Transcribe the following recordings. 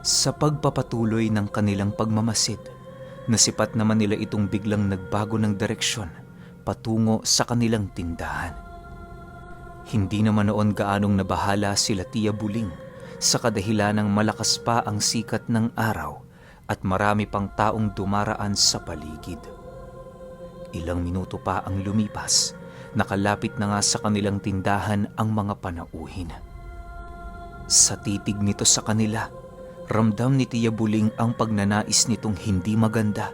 Sa pagpapatuloy ng kanilang pagmamasid, nasipat naman nila itong biglang nagbago ng direksyon patungo sa kanilang tindahan. Hindi naman noon gaanong nabahala sila Tia Buling sa kadahilanang malakas pa ang sikat ng araw at marami pang taong dumaraan sa paligid. Ilang minuto pa ang lumipas, nakalapit na nga sa kanilang tindahan ang mga panauhin. Sa titig nito sa kanila, ramdam ni Tia Buling ang pagnanais nitong hindi maganda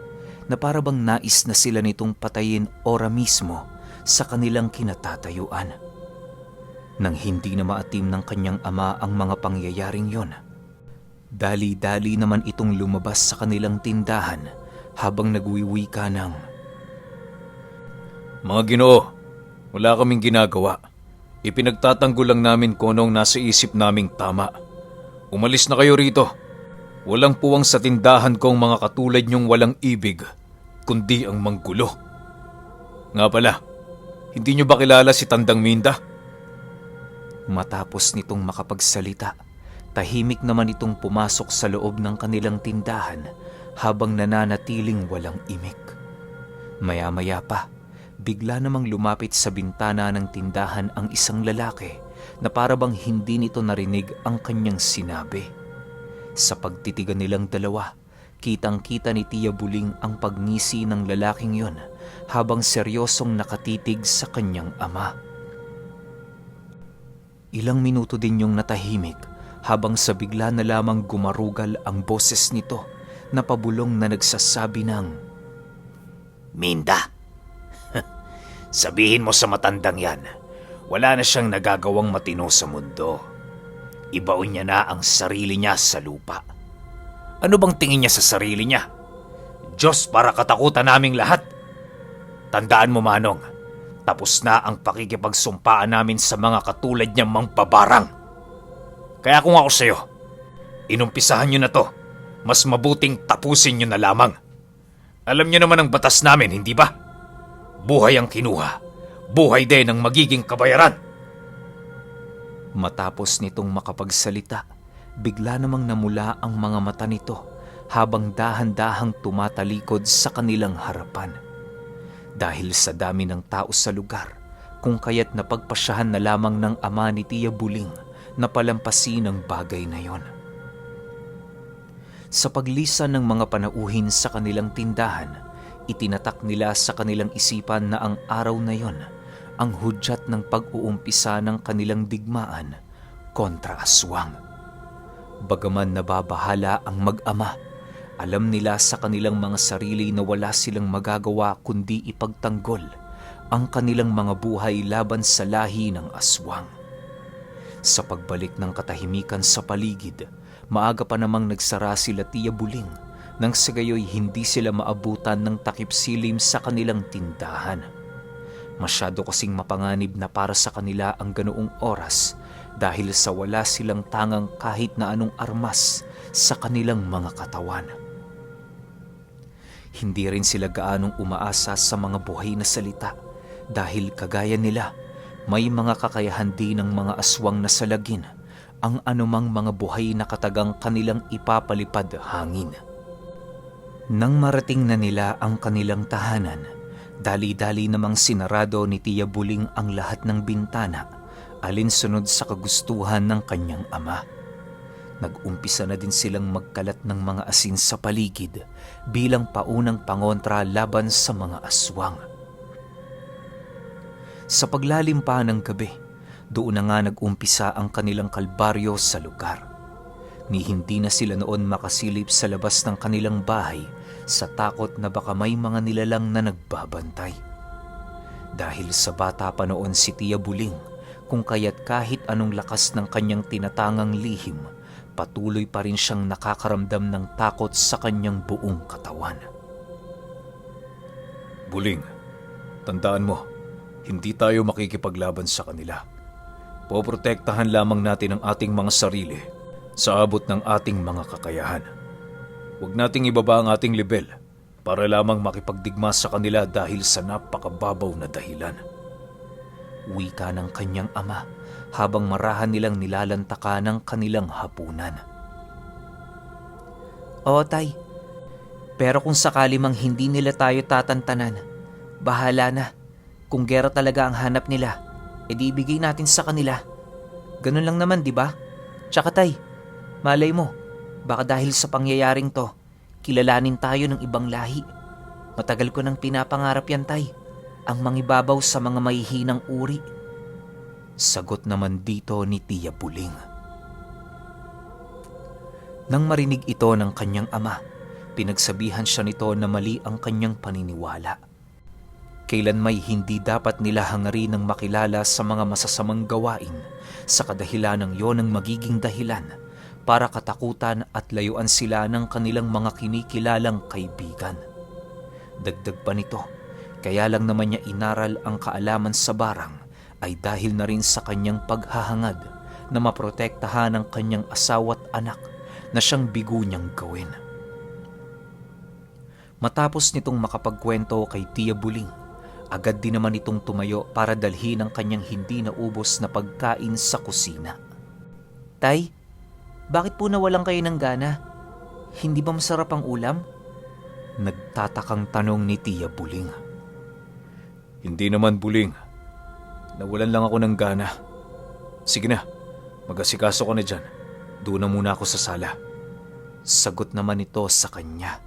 na para bang nais na sila nitong patayin ora mismo sa kanilang kinatatayuan. Nang hindi na maatim ng kanyang ama ang mga pangyayaring yon, dali-dali naman itong lumabas sa kanilang tindahan habang nagwiwika ng, "Mga Ginoo, wala kaming ginagawa. Ipinagtatanggol lang namin kung anong nasa isip naming tama. Umalis na kayo rito. Walang puwang sa tindahan kong mga katulad niyong walang ibig, kundi ang manggulo. Nga pala, hindi niyo ba kilala si Tandang Minda?" Matapos nitong makapagsalita, tahimik naman itong pumasok sa loob ng kanilang tindahan habang nananatiling walang imik. Maya-maya pa, bigla namang lumapit sa bintana ng tindahan ang isang lalaki na para bang hindi nito narinig ang kanyang sinabi. Sa pagtitigan nilang dalawa, kitang-kita ni Tia Buling ang pagngisi ng lalaking yon habang seryosong nakatitig sa kanyang ama. Ilang minuto din yung natahimik habang sa bigla na lamang gumarugal ang boses nito na pabulong na nagsasabi ng, "Minda, sabihin mo sa matandang yan, wala na siyang nagagawang matino sa mundo. Ibaon niya na ang sarili niya sa lupa. Ano bang tingin niya sa sarili niya? Diyos para katakutan naming lahat. Tandaan mo, Manong, tapos na ang pakikipagsumpaan namin sa mga katulad niyang mangpabarang. Kaya kung ako sa'yo, inumpisahan niyo na to. Mas mabuting tapusin niyo na lamang. Alam niyo naman ang batas namin, hindi ba? Buhay ang kinuha, buhay din ang magiging kabayaran." Matapos nitong makapagsalita, bigla namang namula ang mga mata nito habang dahan-dahang tumatalikod sa kanilang harapan. Dahil sa dami ng tao sa lugar, kung kaya't napagpasyahan na lamang ng ama ni Tia Buling na palampasin ang bagay na yon. Sa paglisan ng mga panauhin sa kanilang tindahan, itinatak nila sa kanilang isipan na ang araw na yon ang hudyat ng pag-uumpisa ng kanilang digmaan kontra aswang. Bagaman nababahala ang mag-ama, alam nila sa kanilang mga sarili na wala silang magagawa kundi ipagtanggol ang kanilang mga buhay laban sa lahi ng aswang. Sa pagbalik ng katahimikan sa paligid, maaga pa namang nagsara sila Tia Buling nang sa gayoy hindi sila maabutan ng takip silim sa kanilang tindahan. Masyado kasing mapanganib na para sa kanila ang ganoong oras dahil sa wala silang tangang kahit na anong armas sa kanilang mga katawan. Hindi rin sila gaanong umaasa sa mga buhay na salita dahil kagaya nila, may mga kakayahan din ng mga aswang na salagin ang anumang mga buhay na katagang kanilang ipapalipad hangin. Nang marating na nila ang kanilang tahanan, dali-dali namang sinarado ni Tia Buling ang lahat ng bintana alinsunod sa kagustuhan ng kanyang ama. Nag-umpisa na din silang magkalat ng mga asin sa paligid bilang paunang pangontra laban sa mga aswang. Sa paglalim pa ng gabi, doon na nga nag-umpisa ang kanilang kalbaryo sa lugar. Ni hindi na sila noon makasilip sa labas ng kanilang bahay sa takot na baka may mga nilalang na nagbabantay. Dahil sa bata pa noon si Tia Buling, kung kaya't kahit anong lakas ng kanyang tinatangang lihim, patuloy pa rin siyang nakakaramdam ng takot sa kanyang buong katawan. "Buling, tandaan mo, hindi tayo makikipaglaban sa kanila. Poprotektahan lamang natin ang ating mga sarili sa abot ng ating mga kakayahan. Huwag nating ibaba ang ating level para lamang makipagdigma sa kanila dahil sa napakababaw na dahilan." Wika ng kanyang ama habang marahan nilang nilalantaka ng kanilang hapunan. Oo, Tay. Pero kung sakali mang hindi nila tayo tatantanan, bahala na. Kung gera talaga ang hanap nila, edi ibigay natin sa kanila. Ganun lang naman, di ba? Tsaka Tay, malay mo, baka dahil sa pangyayaring to, kilalanin tayo ng ibang lahi. Matagal ko nang pinapangarap yan, Tay. Ang mangibabaw sa mga mahihinang uri. Sagot naman dito ni Tia Buling. Nang marinig ito ng kanyang ama, pinagsabihan siya nito na mali ang kanyang paniniwala. Kailan may hindi dapat nila hangarin ng makilala sa mga masasamang gawain sa kadahilanang yon ang magiging dahilan para katakutan at layuan sila ng kanilang mga kinikilalang kaibigan. Dagdag pa nito, kaya lang naman niya inaral ang kaalaman sa barang ay dahil na rin sa kanyang paghahangad na maprotektahan ang kanyang asawa at anak na siyang bigo niyang gawin. Matapos nitong makapagkwento kay Tia Buling, agad din naman itong tumayo para dalhin ang kanyang hindi naubos na pagkain sa kusina. Tay, bakit po nawalan kayo ng gana? Hindi ba masarap ang ulam? Nagtatakang tanong ni Tia Buling. Hindi naman, Buling. Nawalan lang ako ng gana. Sige na, mag-asikaso ko na dyan. Doon na muna ako sa sala. Sagot naman ito sa kanya.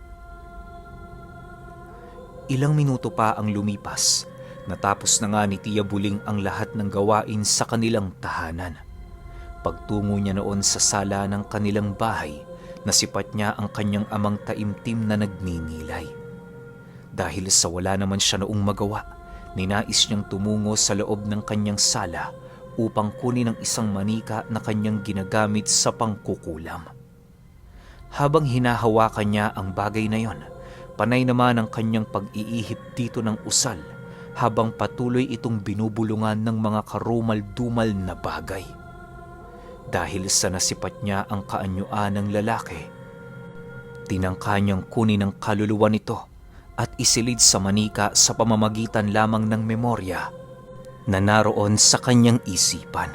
Ilang minuto pa ang lumipas. Natapos na nga ni Tia Buling ang lahat ng gawain sa kanilang tahanan. Pagtungo niya noon sa sala ng kanilang bahay, nasipat niya ang kanyang amang taimtim na nagninilay. Dahil sa wala naman siya noong magawa, ninais niyang tumungo sa loob ng kanyang sala upang kunin ang isang manika na kanyang ginagamit sa pangkukulam. Habang hinahawakan niya ang bagay na yon, panay naman ang kanyang pag-iihip dito ng usal habang patuloy itong binubulungan ng mga karumal-dumal na bagay. Dahil sa nasipat niya ang kaanyuan ng lalaki, tinangka niyang kunin ang kaluluwa nito at isilid sa manika sa pamamagitan lamang ng memorya na naroon sa kanyang isipan.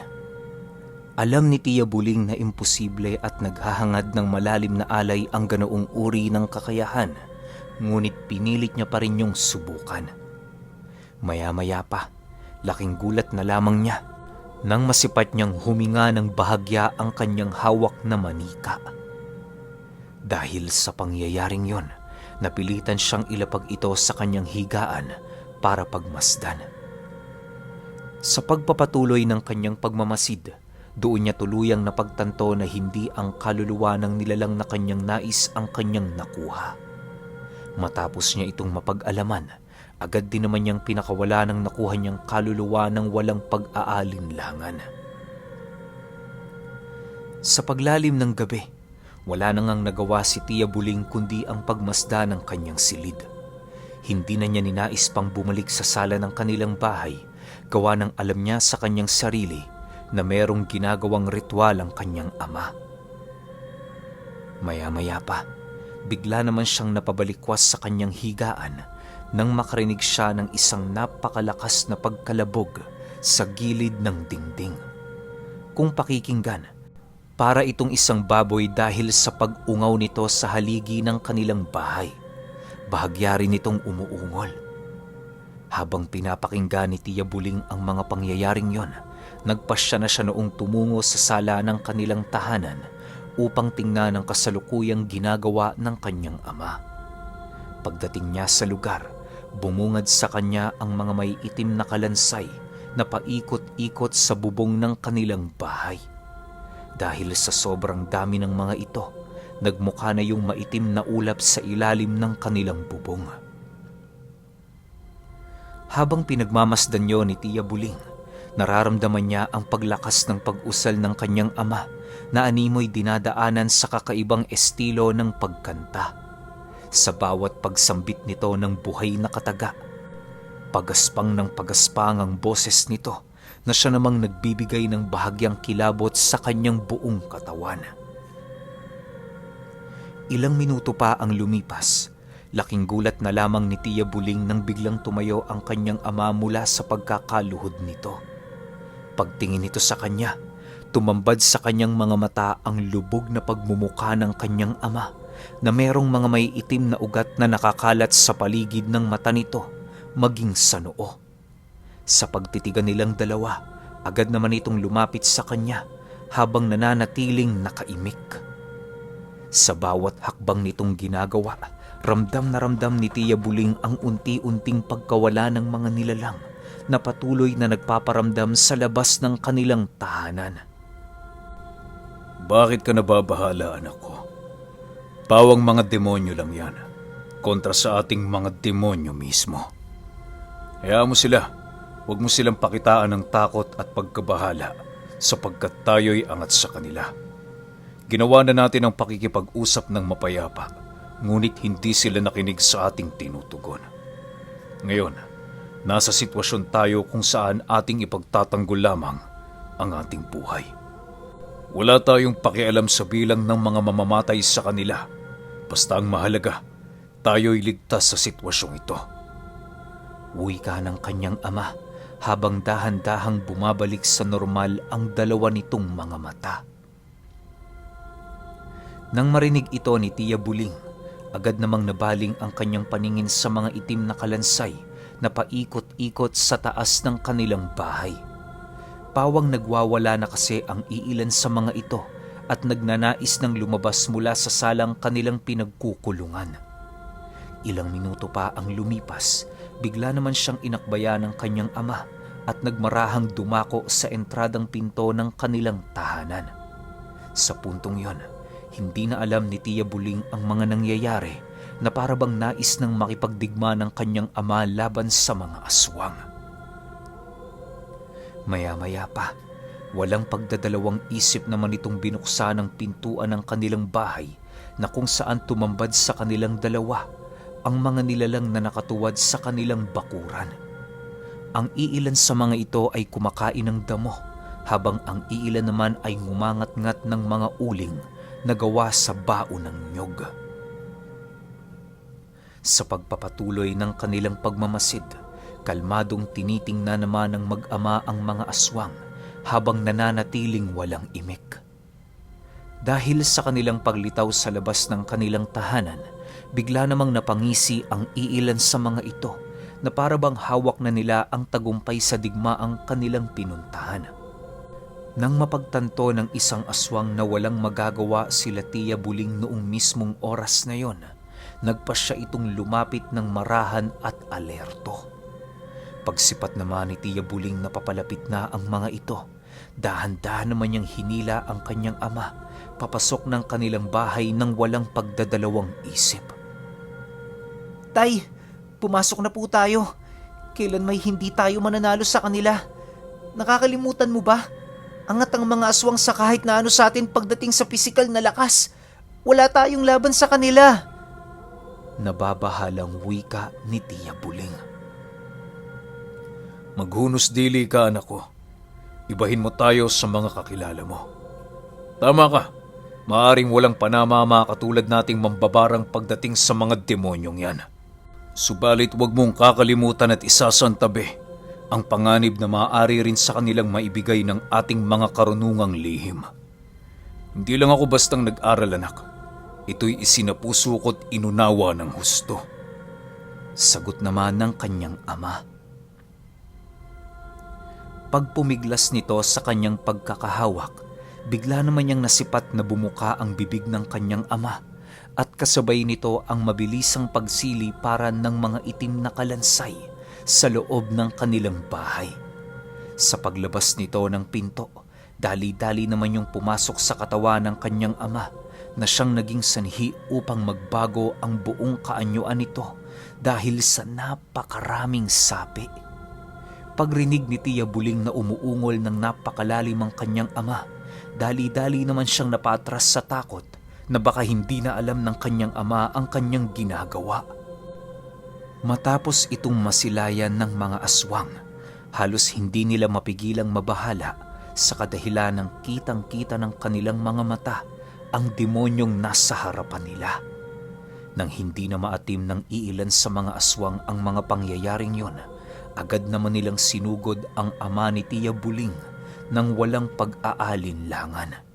Alam ni Tia Buling na imposible at naghahangad ng malalim na alay ang ganoong uri ng kakayahan, ngunit pinilit niya pa rin yung subukan. Maya-maya pa, laking gulat na lamang niya nang masipat niyang huminga ng bahagya ang kanyang hawak na manika. Dahil sa pangyayaring yon, napilitan siyang ilapag ito sa kanyang higaan para pagmasdan. Sa pagpapatuloy ng kanyang pagmamasid, doon niya tuluyang napagtanto na hindi ang kaluluwa ng nilalang na kanyang nais ang kanyang nakuha. Matapos niya itong mapag-alaman, agad din naman niyang pinakawala ng nakuha niyang kaluluwa ng walang pag-aalinlangan. Sa paglalim ng gabi, wala na ngang nagawa si Tia Buling kundi ang pagmasda ng kanyang silid. Hindi na niya ninais pang bumalik sa sala ng kanilang bahay, gawa ng alam niya sa kanyang sarili na merong ginagawang ritual ang kanyang ama. Maya-maya pa, bigla naman siyang napabalikwas sa kanyang higaan nang makarinig siya ng isang napakalakas na pagkalabog sa gilid ng dingding. Kung pakikinggan, para itong isang baboy dahil sa pag-ungaw nito sa haligi ng kanilang bahay. Bahagya rin itong umuungol. Habang pinapakinggan ni Tia Buling ang mga pangyayaring yon, nagpasya na siya noong tumungo sa sala ng kanilang tahanan upang tingnan ang kasalukuyang ginagawa ng kanyang ama. Pagdating niya sa lugar, bumungad sa kanya ang mga may itim na kalansay na paikot-ikot sa bubong ng kanilang bahay. Dahil sa sobrang dami ng mga ito, nagmukha na yung maitim na ulap sa ilalim ng kanilang bubong. Habang pinagmamasdan niyo ni Tia Buling, nararamdaman niya ang paglakas ng pag-usal ng kanyang ama na animoy dinadaanan sa kakaibang estilo ng pagkanta. Sa bawat pagsambit nito ng buhay na kataga, pagaspang ng pagaspang ang boses nito na siya namang nagbibigay ng bahagyang kilabot sa kanyang buong katawan. Ilang minuto pa ang lumipas, laking gulat na lamang ni Tia Buling nang biglang tumayo ang kanyang ama mula sa pagkakaluhod nito. Pagtingin nito sa kanya, tumambad sa kanyang mga mata ang lubog na pagmumukha ng kanyang ama na merong mga may itim na ugat na nakakalat sa paligid ng mata nito, maging sa noo. Sa pagtitigan nilang dalawa, agad naman itong lumapit sa kanya habang nananatiling nakaimik. Sa bawat hakbang nitong ginagawa, ramdam na ramdam ni Tia Buling ang unti-unting pagkawala ng mga nilalang na patuloy na nagpaparamdam sa labas ng kanilang tahanan. Bakit ka nababahala, anak ko? Pawang mga demonyo lang yan, kontra sa ating mga demonyo mismo. Hayaan mo sila, huwag mo silang pakitaan ng takot at pagkabahala sapagkat tayo'y angat sa kanila. Ginawa na natin ang pakikipag-usap ng mapayapa, ngunit hindi sila nakinig sa ating tinutugon. Ngayon, nasa sitwasyon tayo kung saan ating ipagtatanggol lamang ang ating buhay. Wala tayong pakialam sa bilang ng mga mamamatay sa kanila. Basta ang mahalaga, tayo'y ligtas sa sitwasyong ito. Wika ng kanyang ama habang dahan-dahang bumabalik sa normal ang dalawa nitong mga mata. Nang marinig ito ni Tia Buling, agad namang nabaling ang kanyang paningin sa mga itim na kalansay na paikot-ikot sa taas ng kanilang bahay. Pawang nagwawala na kasi ang iilan sa mga ito at nagnanais ng lumabas mula sa salang kanilang pinagkukulungan. Ilang minuto pa ang lumipas, bigla naman siyang inakbayan ng kanyang ama at nagmarahang dumako sa entradang pinto ng kanilang tahanan. Sa puntong yon, hindi na alam ni Tia Buling ang mga nangyayari na parabang nais ng makipagdigma ng kanyang ama laban sa mga aswang. Maya-maya pa, walang pagdadalawang isip naman itong binuksan ang pintuan ng kanilang bahay na kung saan tumambad sa kanilang dalawa ang mga nilalang na nakatuwad sa kanilang bakuran. Ang iilan sa mga ito ay kumakain ng damo habang ang iilan naman ay ngumangat-ngat ng mga uling na gawa sa bao ng nyog. Sa pagpapatuloy ng kanilang pagmamasid, kalmadong tinitingnan naman ng mag-ama ang mga aswang habang nananatiling walang imik. Dahil sa kanilang paglitaw sa labas ng kanilang tahanan, bigla namang napangisi ang iilan sa mga ito na parabang hawak na nila ang tagumpay sa digmaang kanilang pinuntahan. Nang mapagtanto ng isang aswang na walang magagawa sila Tia Buling noong mismong oras na yon, nagpasya itong lumapit ng marahan at alerto. Pagsipat naman ni Tia Buling na papalapit na ang mga ito, dahan-dahan naman niyang hinila ang kanyang ama papasok ng kanilang bahay nang walang pagdadalawang isip. Tay, pumasok na po tayo. Kailan may hindi tayo mananalo sa kanila? Nakakalimutan mo ba? Angat ang mga aswang sa kahit na ano sa atin pagdating sa pisikal na lakas. Wala tayong laban sa kanila. Nababahalang wika ni Tia Buling. Maghunos dili ka, anak ko. Ibahin mo tayo sa mga kakilala mo. Tama ka. Maaring walang panama katulad nating mambabarang pagdating sa mga demonyong yan. Subalit huwag mong kakalimutan at isasantabi ang panganib na maaari rin sa kanilang maibigay ng ating mga karunungang lihim. Hindi lang ako bastang nag-aral, anak. Ito'y isinapuso ko't inunawa ng husto. Sagot naman ng kanyang ama. Pagpumiglas nito sa kanyang pagkakahawak, bigla naman niyang nasipat na bumuka ang bibig ng kanyang ama at kasabay nito ang mabilisang pagsili para ng mga itim na kalansay sa loob ng kanilang bahay. Sa paglabas nito ng pinto, dali-dali naman yung pumasok sa katawan ng kanyang ama na siyang naging sanhi upang magbago ang buong kaanyuan nito dahil sa napakaraming sapi. Pagrinig ni Tia Buling na umuungol ng napakalalim ang kanyang ama, dali-dali naman siyang napatras sa takot na baka hindi na alam ng kanyang ama ang kanyang ginagawa. Matapos itong masilayan ng mga aswang, halos hindi nila mapigilang mabahala sa kadahilan ng kitang-kita ng kanilang mga mata ang demonyong nasa harapan nila. Nang hindi na maatim ng iilan sa mga aswang ang mga pangyayaring yon, agad naman nilang sinugod ang ama ni Tia Buling nang walang pag-aalinlangan.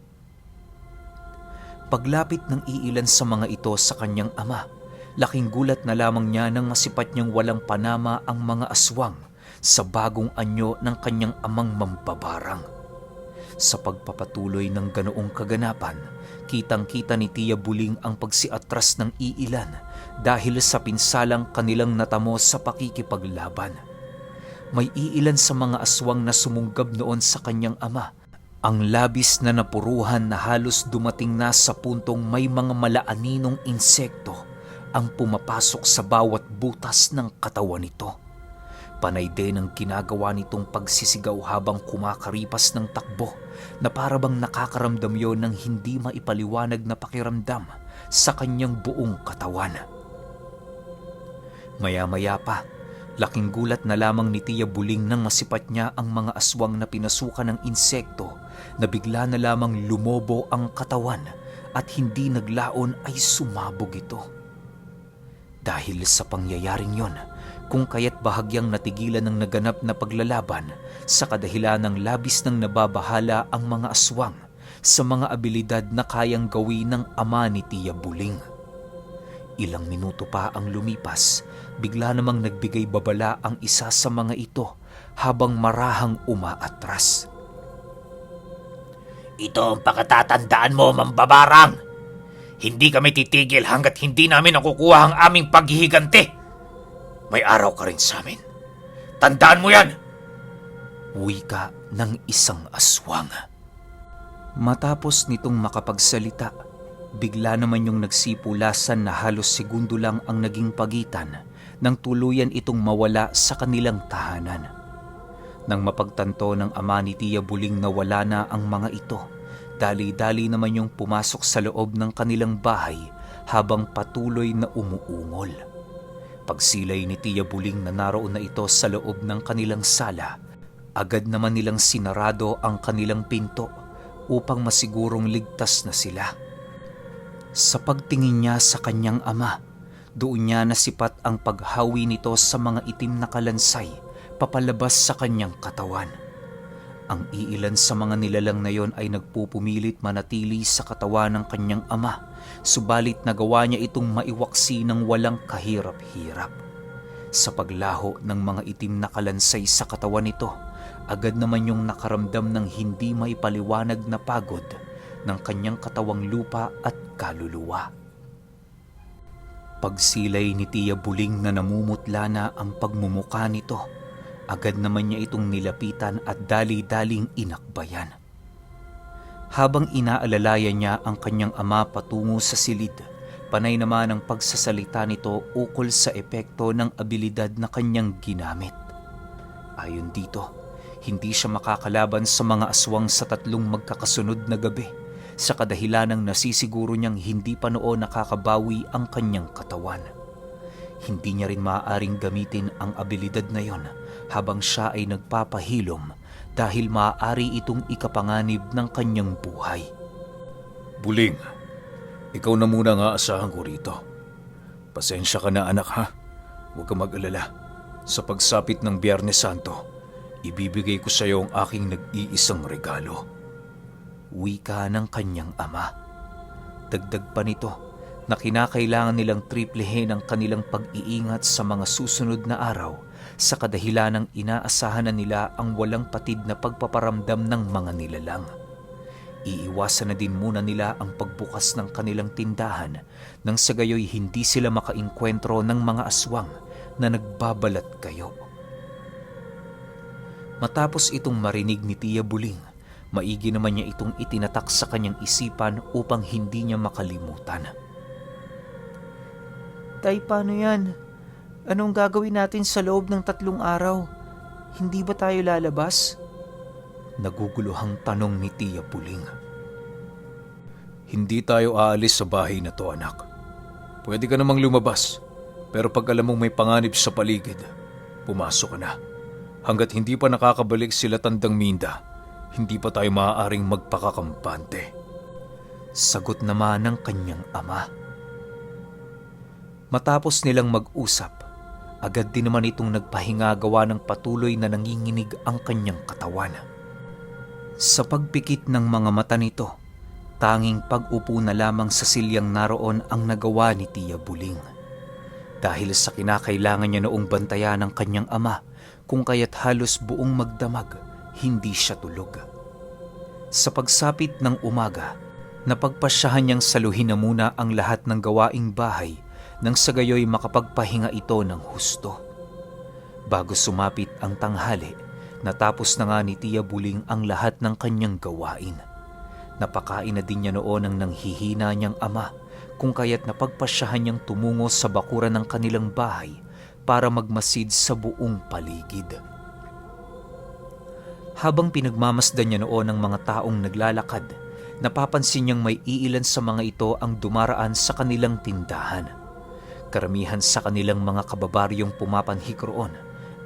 Paglapit ng iilan sa mga ito sa kanyang ama, laking gulat na lamang niya nang masipat niyang walang panama ang mga aswang sa bagong anyo ng kanyang amang mambabarang. Sa pagpapatuloy ng ganoong kaganapan, kitang-kita ni Tia Buling ang pagsiatras ng iilan dahil sa pinsalang kanilang natamo sa pakikipaglaban. May iilan sa mga aswang na sumunggab noon sa kanyang ama, ang labis na napuruhan na halos dumating na sa puntong may mga malaaninong insekto ang pumapasok sa bawat butas ng katawan nito. Panay din ang ginagawa nitong pagsisigaw habang kumakaripas ng takbo na parabang nakakaramdam yon ng hindi maipaliwanag na pakiramdam sa kanyang buong katawan. Maya-maya pa, laking gulat na lamang ni Tia Buling nang masipat niya ang mga aswang na pinasukan ng insekto na bigla na lamang lumobo ang katawan at hindi naglaon ay sumabog ito. Dahil sa pangyayaring yon, kung kaya't bahagyang natigilan ng naganap na paglalaban sa kadahilan ng labis ng nababahala ang mga aswang sa mga abilidad na kayang gawin ng ama ni Tia Buling. Ilang minuto pa ang lumipas, bigla namang nagbigay babala ang isa sa mga ito habang marahang umaatras. Ito ang pakatatandaan mo, mambabarang! Hindi kami titigil hanggat hindi namin nakukuha ang aming paghihiganti. May araw ka rin sa amin. Tandaan mo yan! Wika ng isang aswang. Matapos nitong makapagsalita, bigla naman yung nagsipulasan na halos segundo lang ang naging pagitan nang tuluyan itong mawala sa kanilang tahanan. Nang mapagtanto ng ama ni Tia Buling na wala na ang mga ito, dali-dali naman yung pumasok sa loob ng kanilang bahay habang patuloy na umuungol. Pagsilay ni Tia Buling na naroon na ito sa loob ng kanilang sala, agad naman nilang sinarado ang kanilang pinto upang masigurong ligtas na sila. Sa pagtingin niya sa kanyang ama, doon niya nasipat ang paghawi nito sa mga itim na kalansay papalabas sa kanyang katawan. Ang iilan sa mga nilalang na yon ay nagpupumilit manatili sa katawan ng kanyang ama, subalit nagawa niya itong maiwaksi ng walang kahirap-hirap. Sa paglaho ng mga itim na kalansay sa katawan nito, agad naman yung nakaramdam ng hindi maipaliwanag na pagod ng kanyang katawang lupa at kaluluwa. Pagsilay ni Tia Buling na namumutla na ang pagmumuka nito, agad naman niya itong nilapitan at dali-daling inakbayan. Habang inaalalayan niya ang kanyang ama patungo sa silid, panay naman ang pagsasalita nito ukol sa epekto ng abilidad na kanyang ginamit. Ayon dito, hindi siya makakalaban sa mga aswang sa 3 magkakasunod na gabi sa kadahilanang nasisiguro niyang hindi pa noon nakakabawi ang kanyang katawan. Hindi niya rin maaaring gamitin ang abilidad na yon habang siya ay nagpapahilom dahil maaari itong ikapanganib ng kanyang buhay. Buling, ikaw na muna nga asahan ko rito. Pasensya ka na anak ha. Huwag ka mag-alala. Sa pagsapit ng Biyernes Santo, ibibigay ko sa iyo ang aking nag-iisang regalo. Wika ng kanyang ama. Dagdag pa nito na kinakailangan nilang triplehin ang kanilang pag-iingat sa mga susunod na araw sa kadahilanang inaasahan na nila ang walang patid na pagpaparamdam ng mga nilalang. Iiwasan na din muna nila ang pagbukas ng kanilang tindahan nang sa gayoy hindi sila makainkwentro ng mga aswang na nagbabalat kayo. Matapos itong marinig ni Tia Buling, maigi naman niya itong itinatak sa kanyang isipan upang hindi niya makalimutan. Tay, paano yan? Anong gagawin natin sa loob ng 3 araw? Hindi ba tayo lalabas? Naguguluhang tanong ni Tia Buling. Hindi tayo aalis sa bahay na to, anak. Pwede ka namang lumabas, pero pag alam mong may panganib sa paligid, pumasok ka na. Hanggat hindi pa nakakabalik sila Tandang Minda, hindi pa tayo maaaring magpakakampante. Sagot naman ng kanyang ama. Matapos nilang mag-usap, agad din naman itong nagpahinga gawa ng patuloy na nanginginig ang kanyang katawan. Sa pagpikit ng mga mata nito, Tanging pag-upo na lamang sa silyang naroon ang nagawa ni Tia Buling. Dahil sa kinakailangan niya noong bantayan ng kanyang ama, kung kaya't halos buong magdamag, hindi siya tulog. Sa pagsapit ng umaga, napagpasyahan niyang saluhin na muna ang lahat ng gawaing bahay nang sa gayoy makapagpahinga ito ng husto. Bago sumapit ang tanghali, natapos na nga ni Tia Buling ang lahat ng kanyang gawain. Napakain na din niya noon ang nanghihina niyang ama, kung kaya't napagpasyahan niyang tumungo sa bakuran ng kanilang bahay para magmasid sa buong paligid. Habang pinagmamasdan niya noon ang mga taong naglalakad, napapansin niyang may iilan sa mga ito ang dumaraan sa kanilang tindahan. Karamihan sa kanilang mga kababaryong pumapanhik roon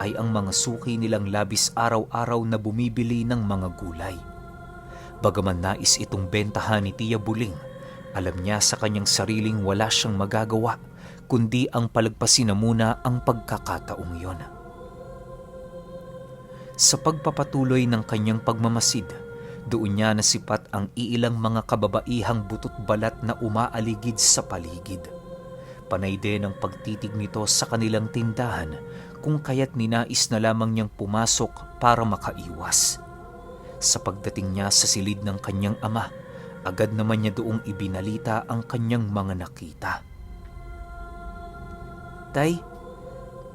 ay ang mga suki nilang labis araw-araw na bumibili ng mga gulay. Bagaman nais itong bentahan ni Tia Buling, alam niya sa kanyang sariling wala siyang magagawa kundi ang palagpasin na muna ang pagkakataong iyon. Sa pagpapatuloy ng kanyang pagmamasid, doon niya nasipat ang iilang mga kababaihang butot balat na umaaligid sa paligid. Panay din ang pagtitig nito sa kanilang tindahan, kung kaya't ninais na lamang niyang pumasok para makaiwas. Sa pagdating niya sa silid ng kanyang ama, agad naman niya doong ibinalita ang kanyang mga nakita. Tay,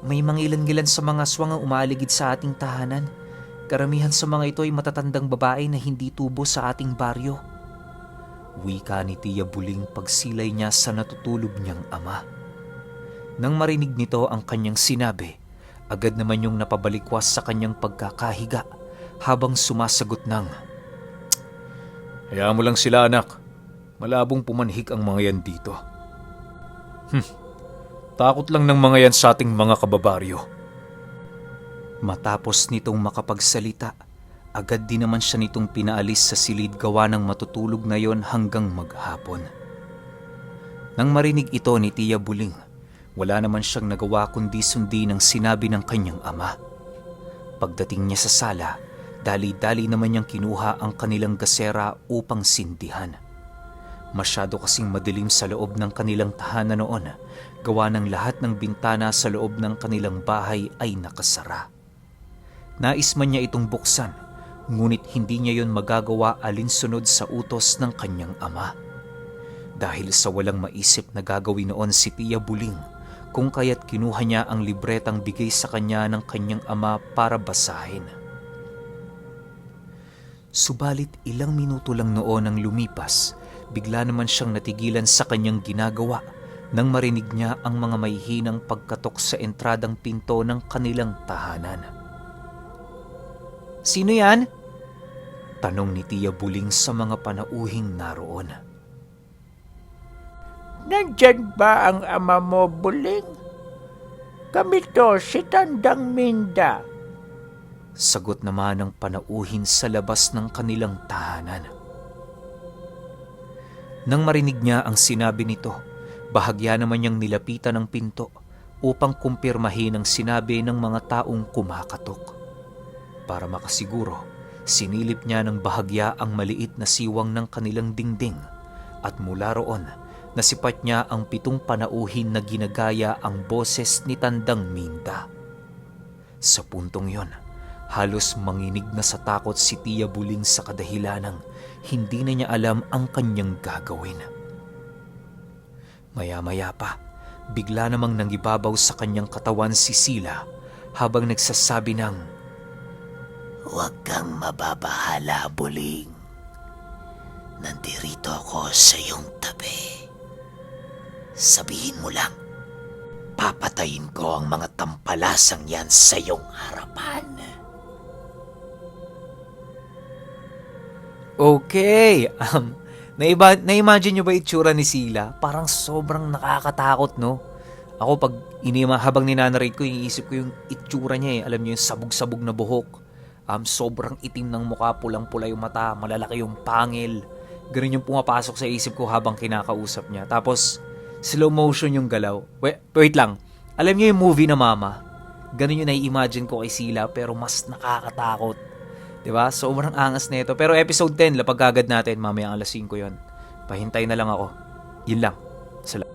may mangilan-ngilan sa mga aswang ang umaaligid sa ating tahanan. Karamihan sa mga ito ay matatandang babae na hindi tubo sa ating baryo. Wika ni Tia Buling pagsilay niya sa natutulog niyang ama. Nang marinig nito ang kanyang sinabi, agad naman yung napabalikwas sa kanyang pagkakahiga habang sumasagot ng, Hayaan mo lang sila, anak. Malabong pumanhik ang mga yan dito. Takot lang ng mga yan sa ating mga kababaryo. Matapos nitong makapagsalita, agad din naman siya nitong pinaalis sa silid gawa ng matutulog na yon hanggang maghapon. Nang marinig ito ni Tia Buling, wala naman siyang nagawa kundi sundin ang sinabi ng kanyang ama. Pagdating niya sa sala, dali-dali naman niyang kinuha ang kanilang gasera upang sindihan. Masyado kasing madilim sa loob ng kanilang tahanan noon, gawa ng lahat ng bintana sa loob ng kanilang bahay ay nakasara. Nais man niya itong buksan, ngunit hindi niya yon magagawa alinsunod sa utos ng kanyang ama. Dahil sa walang maisip na gagawin noon si Tia Buling, kung kaya't kinuha niya ang libretang bigay sa kanya ng kanyang ama para basahin. Subalit ilang minuto lang noon ang lumipas, bigla naman siyang natigilan sa kanyang ginagawa nang marinig niya ang mga mahihinang pagkatok sa entradang pinto ng kanilang tahanan. Sino yan? Tanong ni Tia Buling sa mga panauhing naroon. Nandyan ba ang ama mo, Buling? Kami to, si Tandang Minda. Sagot naman ng panauhin sa labas ng kanilang tahanan. Nang marinig niya ang sinabi nito, bahagya naman niyang nilapitan ang pinto upang kumpirmahin ang sinabi ng mga taong kumakatok. Para makasiguro, sinilip niya ng bahagya ang maliit na siwang ng kanilang dingding at mula roon, nasipat niya ang 7 panauhin na ginagaya ang boses ni Tandang Minda. Sa puntong yon, halos manginig na sa takot si Tia Buling sa kadahilanang hindi na niya alam ang kanyang gagawin. Maya-maya pa, bigla namang nangibabaw sa kanyang katawan si Sila habang nagsasabi ng, Huwag kang mababahala, Buling. Nandirito ako sa iyong tabi. Sabihin mo lang, papatayin ko ang mga tampalasang yan sa iyong harapan. Okay, na-imagine nyo ba itsura ni Sila? Parang sobrang nakakatakot, no? Ako pag habang ninanarate ko, iniisip ko yung itsura niya eh. Alam niyo yung sabog-sabog na buhok. Sobrang itim ng mukha, pulang-pula yung mata, malalaki yung pangil. Ganun yung pumapasok sa isip ko habang kinakausap niya. Tapos, slow motion yung galaw. Wait lang. Alam niyo yung movie na Mama? Ganun yung nai-imagine ko kay Sila, pero mas nakakatakot. Diba? Sobrang angas na ito. Pero episode 10, lapag agad natin. Mamaya alas 5 yon. Pahintay na lang ako. Yun lang. Salamat.